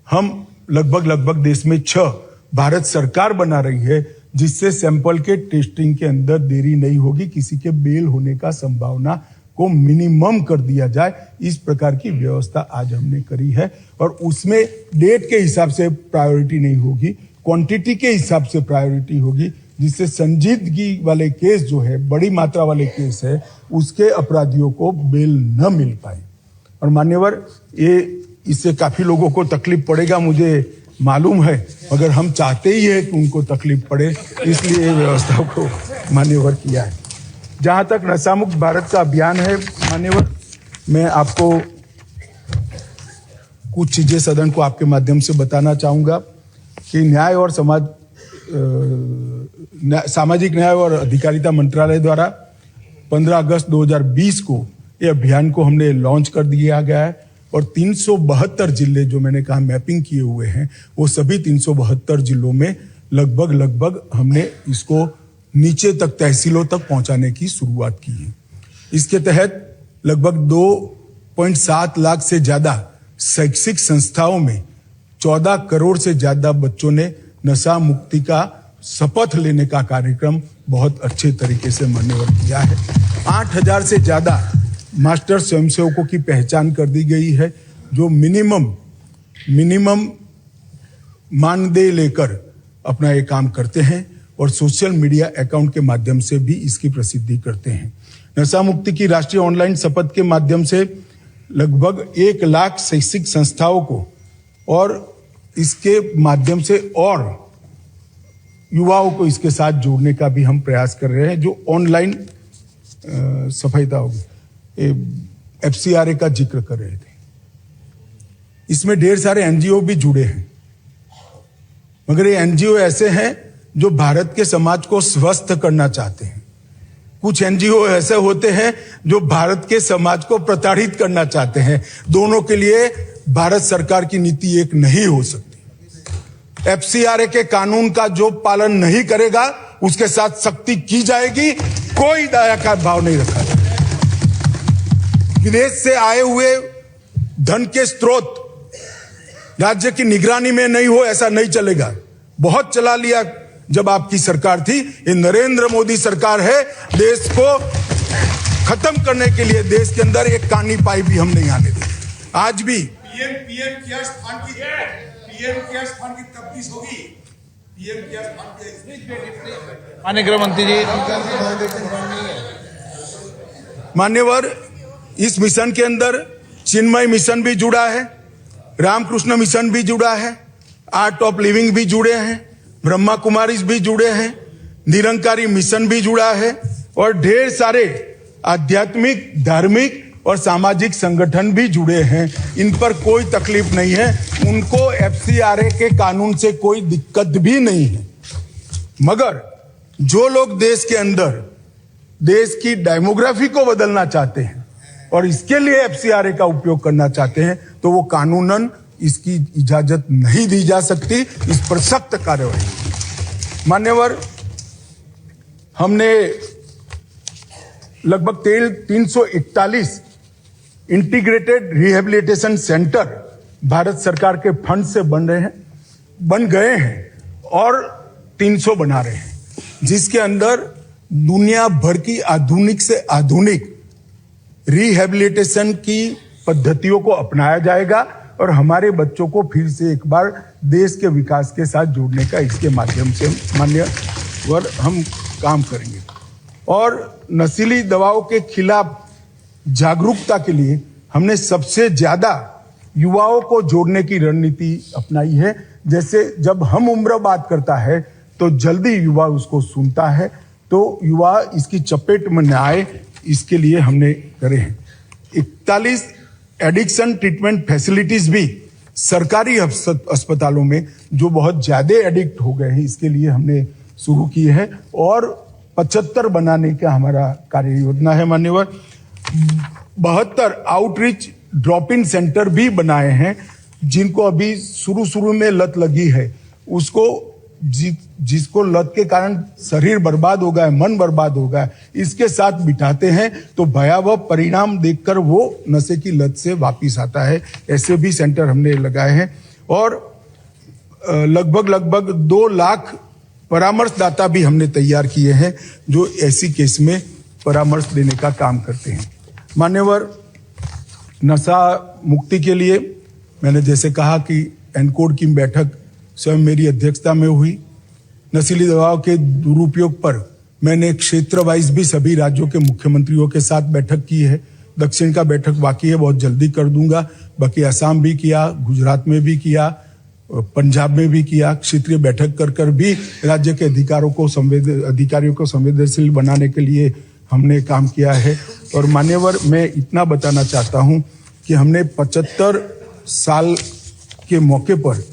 हम लगभग देश में 6 भारत सरकार बना रही है, जिससे सैंपल के टेस्टिंग के अंदर देरी नहीं होगी, किसी के बेल होने का संभावना को मिनिमम कर दिया जाए। इस प्रकार की व्यवस्था आज हमने करी है। और उसमें डेट के हिसाब से प्रायोरिटी नहीं होगी, क्वांटिटी के हिसाब से प्रायोरिटी होगी, जिससे संजीदगी वाले केस जो है, बड़ी मात्रा वाले केस है, उसके अपराधियों को बेल न मिल पाए। और मान्यवर, ये इससे काफी लोगों को तकलीफ पड़ेगा, मुझे मालूम है, मगर हम चाहते ही है कि उनको तकलीफ पड़े, इसलिए व्यवस्था को मान्यवर किया है। जहां तक नशा मुक्त भारत का अभियान है मान्यवर, मैं आपको कुछ चीजें सदन को आपके माध्यम से बताना चाहूंगा कि न्याय और सामाजिक न्याय और अधिकारिता मंत्रालय द्वारा 15 अगस्त 2020 को ये अभियान को हमने लॉन्च कर दिया गया है। और 372 जिले जो मैंने कहा मैपिंग किए हुए हैं, वो सभी 372 जिलों में लगभग हमने इसको नीचे तक, तहसीलों तक पहुंचाने की शुरुआत की है। इसके तहत लगभग 2.7 लाख से ज्यादा शैक्षिक संस्थाओं में 14 करोड़ से ज्यादा बच्चों ने नशा मुक्ति का शपथ लेने का कार्यक्रम बहुत अच्छे तरीके से मान्यवर किया है। 8000 से ज्यादा मास्टर स्वयंसेवकों की पहचान कर दी गई है, जो मिनिमम मानदेय लेकर अपना ये काम करते हैं और सोशल मीडिया अकाउंट के माध्यम से भी इसकी प्रसिद्धि करते हैं। नशा मुक्ति की राष्ट्रीय ऑनलाइन शपथ के माध्यम से लगभग 1 लाख शैक्षिक संस्थाओं को और इसके माध्यम से और युवाओं को इसके साथ जोड़ने का भी हम प्रयास कर रहे हैं, जो ऑनलाइन सफलता होगी। FCRA का जिक्र कर रहे थे। इसमें ढेर सारे एनजीओ भी जुड़े हैं, मगर ये एनजीओ ऐसे हैं जो भारत के समाज को स्वस्थ करना चाहते हैं। कुछ एनजीओ ऐसे होते हैं जो भारत के समाज को प्रताड़ित करना चाहते हैं। दोनों के लिए भारत सरकार की नीति एक नहीं हो सकती। एफसीआरए के कानून का जो पालन नहीं करेगा उसके साथ सख्ती की जाएगी, कोई दया का भाव नहीं रखा जाएगा। विदेश से आए हुए धन के स्रोत राज्य की निगरानी में नहीं हो, ऐसा नहीं चलेगा। बहुत चला लिया जब आपकी सरकार थी। ये नरेंद्र मोदी सरकार है, देश को खत्म करने के लिए देश के अंदर एक कानी पाई भी हम नहीं आने देंगे। आज भी पीएम केयर स्थान की तफ्तीश होगी। पीएम केयर स्थान की माननीय गृह मंत्री जी। मान्यवर, इस मिशन के अंदर चिन्मय मिशन भी जुड़ा है, रामकृष्ण मिशन भी जुड़ा है, आर्ट ऑफ लिविंग भी जुड़े हैं, ब्रह्मा कुमारीज भी जुड़े हैं, निरंकारी मिशन भी जुड़ा है और ढेर सारे आध्यात्मिक, धार्मिक और सामाजिक संगठन भी जुड़े हैं। इन पर कोई तकलीफ नहीं है, उनको एफसीआरए के कानून से कोई दिक्कत भी नहीं है। मगर जो लोग देश के अंदर देश की डेमोग्राफी को बदलना चाहते हैं और इसके लिए एफसीआरए का उपयोग करना चाहते हैं, तो वो कानूनन इसकी इजाजत नहीं दी जा सकती। इस पर सख्त कार्रवाई। मान्यवर, हमने लगभग 341 इंटीग्रेटेड रिहेबिलिटेशन सेंटर भारत सरकार के फंड से बन गए हैं और 300 बना रहे हैं, जिसके अंदर दुनिया भर की आधुनिक से आधुनिक रिहेबिलिटेशन की पद्धतियों को अपनाया जाएगा और हमारे बच्चों को फिर से एक बार देश के विकास के साथ जोड़ने का इसके माध्यम से मान्यवर हम काम करेंगे। और नशीली दवाओं के खिलाफ जागरूकता के लिए हमने सबसे ज्यादा युवाओं को जोड़ने की रणनीति अपनाई है। जैसे जब हम उम्र बात करता है तो जल्दी युवा उसको सुनता है, तो युवा इसकी चपेट में न आए, इसके लिए हमने करे हैं। 41 एडिक्शन ट्रीटमेंट फैसिलिटीज भी सरकारी अस्पतालों में जो बहुत ज्यादा एडिक्ट हो गए हैं, इसके लिए हमने शुरू की है और 75 बनाने का हमारा कार्य योजना है। मान्यवर, 72 आउटरीच ड्रॉप इन सेंटर भी बनाए हैं, जिनको अभी शुरू में लत लगी है, उसको जिसको लत के कारण शरीर बर्बाद हो गया, मन बर्बाद हो गया, इसके साथ बिठाते हैं तो भयावह परिणाम देखकर वो नशे की लत से वापिस आता है। ऐसे भी सेंटर हमने लगाए हैं और लगभग 2 लाख परामर्शदाता भी हमने तैयार किए हैं जो ऐसी केस में परामर्श देने का काम करते हैं। मान्यवर, नशा मुक्ति के लिए मैंने जैसे कहा कि एनकोड की बैठक स्वयं मेरी अध्यक्षता में हुई। नशीली दवाओं के दुरुपयोग पर मैंने क्षेत्र वाइज भी सभी राज्यों के मुख्यमंत्रियों के साथ बैठक की है। दक्षिण का बैठक बाकी है, बहुत जल्दी कर दूंगा। बाकी असम भी किया, गुजरात में भी किया, पंजाब में भी किया। क्षेत्रीय बैठक कर भी राज्य के अधिकारियों को संवेदनशील बनाने के लिए हमने काम किया है। और मान्यवर, मैं इतना बताना चाहता हूं कि हमने 75 साल के मौके पर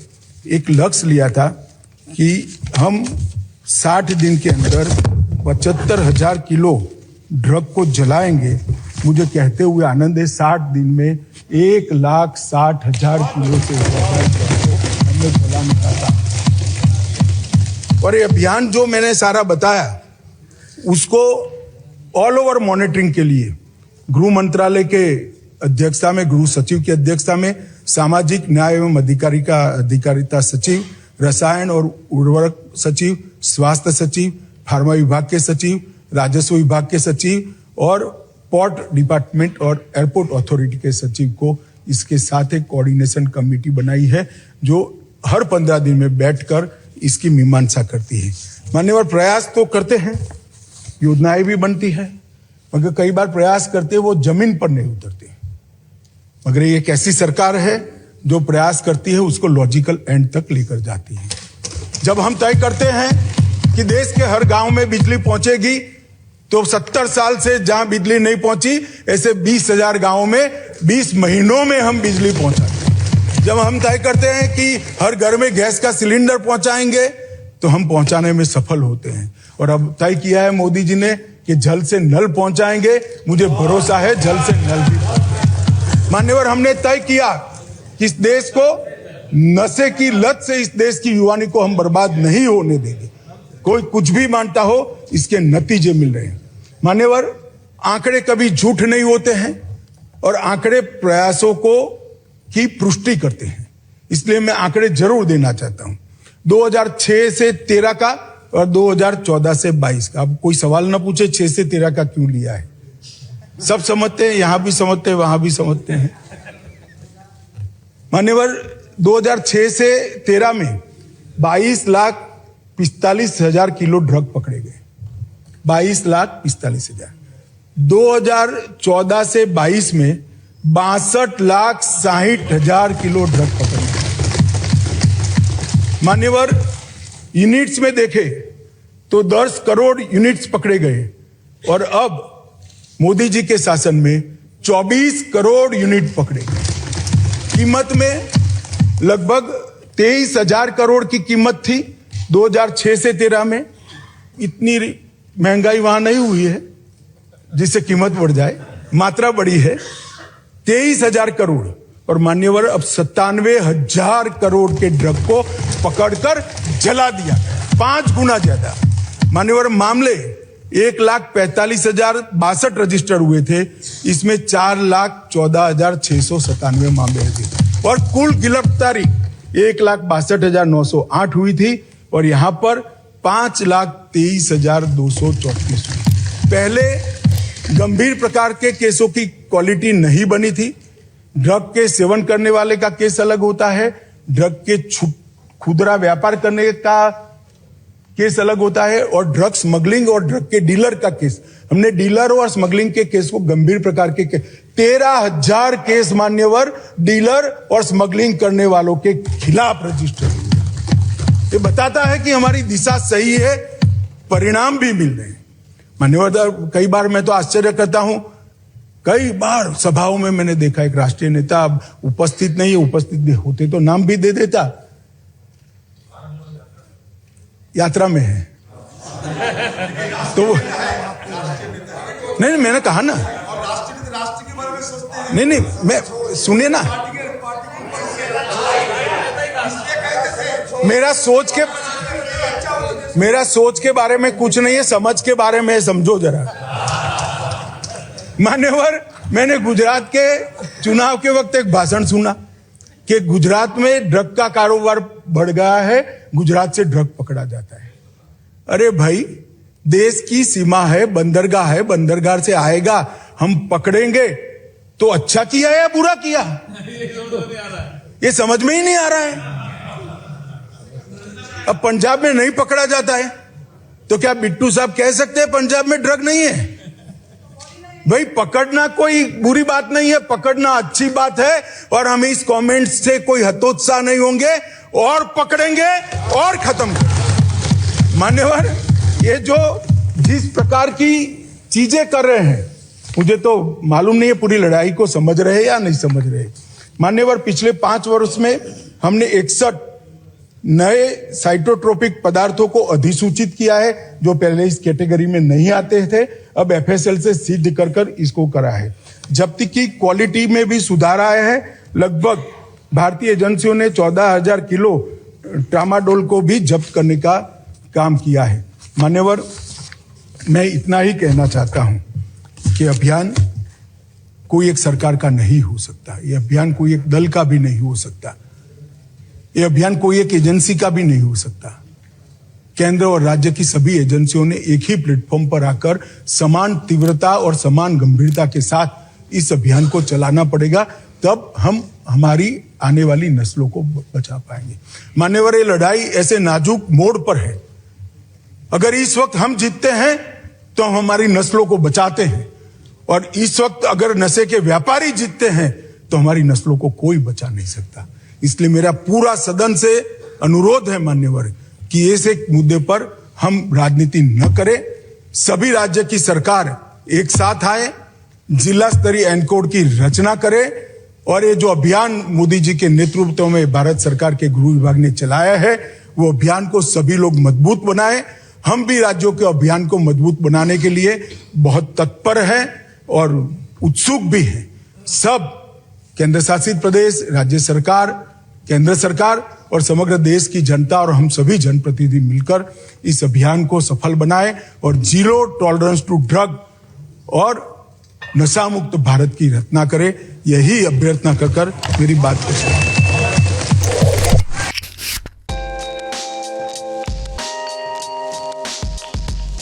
एक लक्ष्य लिया था कि हम 60 दिन के अंदर 75,000 किलो ड्रग को जलाएंगे। मुझे कहते हुए आनंद है, 60 दिन में 1,60,000 किलो से ज्यादा ड्रग को हमने जला निकाला। और ये अभियान जो मैंने सारा बताया, उसको ऑल ओवर मॉनिटरिंग के लिए गृह मंत्रालय के अध्यक्षता में, गृह सचिव की अध्यक्षता में सामाजिक न्याय एवं अधिकारिता सचिव, रसायन और उर्वरक सचिव, स्वास्थ्य सचिव, फार्मा विभाग के सचिव, राजस्व विभाग के सचिव और पोर्ट डिपार्टमेंट और एयरपोर्ट अथॉरिटी के सचिव को इसके साथ एक कोऑर्डिनेशन कमेटी बनाई है जो हर 15 दिन में बैठकर इसकी मीमांसा करती है। मान्यवर, प्रयास तो करते हैं, योजनाएं भी बनती है, मगर कई बार प्रयास करते वो जमीन पर नहीं उतरते। मगर ये एक ऐसी सरकार है जो प्रयास करती है उसको लॉजिकल एंड तक लेकर जाती है। जब हम तय करते हैं कि देश के हर गांव में बिजली पहुंचेगी, तो 70 साल से जहां बिजली नहीं पहुंची, ऐसे 20,000 गांवों में 20 महीनों में हम बिजली पहुंचाते हैं। जब हम तय करते हैं कि हर घर में गैस का सिलेंडर पहुंचाएंगे तो हम पहुंचाने में सफल होते हैं। और अब तय किया है मोदी जी ने कि जल से नल पहुंचाएंगे। मुझे भरोसा है जल से नल भी पहुंचाएंगे। मान्यवर, हमने तय किया कि इस देश को नशे की लत से इस देश की युवानी को हम बर्बाद नहीं होने देंगे। कोई कुछ भी मानता हो, इसके नतीजे मिल रहे हैं। मान्यवर, आंकड़े कभी झूठ नहीं होते हैं और आंकड़े प्रयासों को की पुष्टि करते हैं। इसलिए मैं आंकड़े जरूर देना चाहता हूं। 2006 से 13 का और 2014 से 22 का। अब कोई सवाल ना पूछे 6 से 13 का क्यों लिया है। सब समझते हैं, यहां भी समझते हैं, वहां भी समझते हैं। मान्यवर, 2006 से 13 में 22,45,000 किलो ड्रग पकड़े गए। 22,45,000। 2014 से 22 में 62,60,000 किलो ड्रग पकड़े गए। मान्यवर, यूनिट्स में देखे तो 10 करोड़ यूनिट्स पकड़े गए और अब मोदी जी के शासन में 24 करोड़ यूनिट पकड़े गए। कीमत में लगभग 23,000 करोड़ की कीमत थी 2006 से 13 में। इतनी महंगाई वहां नहीं हुई है जिससे कीमत बढ़ जाए, मात्रा बढ़ी है 23,000 करोड़। और मान्यवर, अब 97,000 करोड़ के ड्रग को पकड़कर जला दिया, 5 गुना ज्यादा। मान्यवर, मामले 1,45,062 रजिस्टर हुए थे, इसमें 4,14,697 मामले थे और कुल गिरफ्तारी 1,62,908 हुई थी और यहां पर 5,23,234 हुई। पहले गंभीर प्रकार के केसों की क्वालिटी नहीं बनी थी। ड्रग के सेवन करने वाले का केस अलग होता है, ड्रग के खुदरा व्यापार करने का केस अलग होता है और ड्रग स्मगलिंग और ड्रग के डीलर का केस। हमने डीलर और स्मगलिंग के केस को गंभीर प्रकार के 13,000 केस मान्यवर डीलर और स्मगलिंग करने वालों के खिलाफ रजिस्टर हुए। ये बताता है कि हमारी दिशा सही है, परिणाम भी मिल रहे हैं। मान्यवर, कई बार मैं तो आश्चर्य करता हूं, कई बार सभाओं में मैंने देखा एक राष्ट्रीय नेता अब उपस्थित नहीं है, उपस्थित होते तो नाम भी दे देता, यात्रा में है तो नहीं, मैंने कहा ना, राष्ट्र के बारे में सोचते हैं। नहीं, मैं सुनिए ना, मेरा सोच के बारे में कुछ नहीं है, समझ के बारे में समझो जरा। मान्यवर, मैंने गुजरात के चुनाव के वक्त एक भाषण सुना कि गुजरात में ड्रग का कारोबार बढ़ गया है, गुजरात से ड्रग पकड़ा जाता है। अरे भाई, देश की सीमा है, बंदरगाह है, बंदरगाह से आएगा, हम पकड़ेंगे तो अच्छा किया या बुरा किया, ये समझ में ही नहीं आ रहा है। अब पंजाब में नहीं पकड़ा जाता है तो क्या बिट्टू साहब कह सकते हैं पंजाब में ड्रग नहीं है? भाई, पकड़ना कोई बुरी बात नहीं है, पकड़ना अच्छी बात है और हम इस कमेंट से कोई हतोत्साह नहीं होंगे और पकड़ेंगे और खत्म करेंगे। मान्यवर, ये जो जिस प्रकार की चीजें कर रहे हैं, मुझे तो मालूम नहीं है पूरी लड़ाई को समझ रहे या नहीं समझ रहे। मान्यवर, पिछले 5 वर्ष में हमने 61 नए साइटोट्रोपिक पदार्थों को अधिसूचित किया है जो पहले इस कैटेगरी में नहीं आते थे। अब एफएसएल से सिद्ध कर इसको करा है। जब्ती की क्वालिटी में भी सुधार आया है। लगभग भारतीय एजेंसियों ने 14,000 किलो ट्रामाडोल को भी जब्त करने का काम किया है। मान्यवर, मैं इतना ही कहना चाहता हूं कि अभियान कोई एक सरकार का नहीं हो सकता, ये अभियान कोई एक दल का भी नहीं हो सकता, ये अभियान कोई एक एजेंसी का भी नहीं हो सकता। केंद्र और राज्य की सभी एजेंसियों ने एक ही प्लेटफॉर्म पर आकर समान तीव्रता और समान गंभीरता के साथ इस अभियान को चलाना पड़ेगा, तब हम हमारी आने वाली नस्लों को बचा पाएंगे। मान्यवर, ये लड़ाई ऐसे नाजुक मोड़ पर है, अगर इस वक्त हम जीतते हैं तो हम हमारी नस्लों को बचाते हैं और इस वक्त अगर नशे के व्यापारी जीतते हैं तो हमारी नस्लों को कोई बचा नहीं सकता। इसलिए मेरा पूरा सदन से अनुरोध है मान्यवर कि इस एक मुद्दे पर हम राजनीति न करें, सभी राज्य की सरकार एक साथ आए, जिला स्तरीय एनकोड की रचना करे, और ये जो अभियान मोदी जी के नेतृत्व में भारत सरकार के गृह विभाग ने चलाया है, वो अभियान को सभी लोग मजबूत बनाए। हम भी राज्यों के अभियान को मजबूत बनाने के लिए बहुत तत्पर हैं और उत्सुक भी हैं। सब केंद्र शासित प्रदेश, राज्य सरकार, केंद्र सरकार और समग्र देश की जनता और हम सभी जनप्रतिनिधि मिलकर इस अभियान को सफल बनाए और जीरो टॉलरेंस टू ड्रग और नशा मुक्त भारत की रचना करे। यही अभ्यर्थना कर मेरी बात को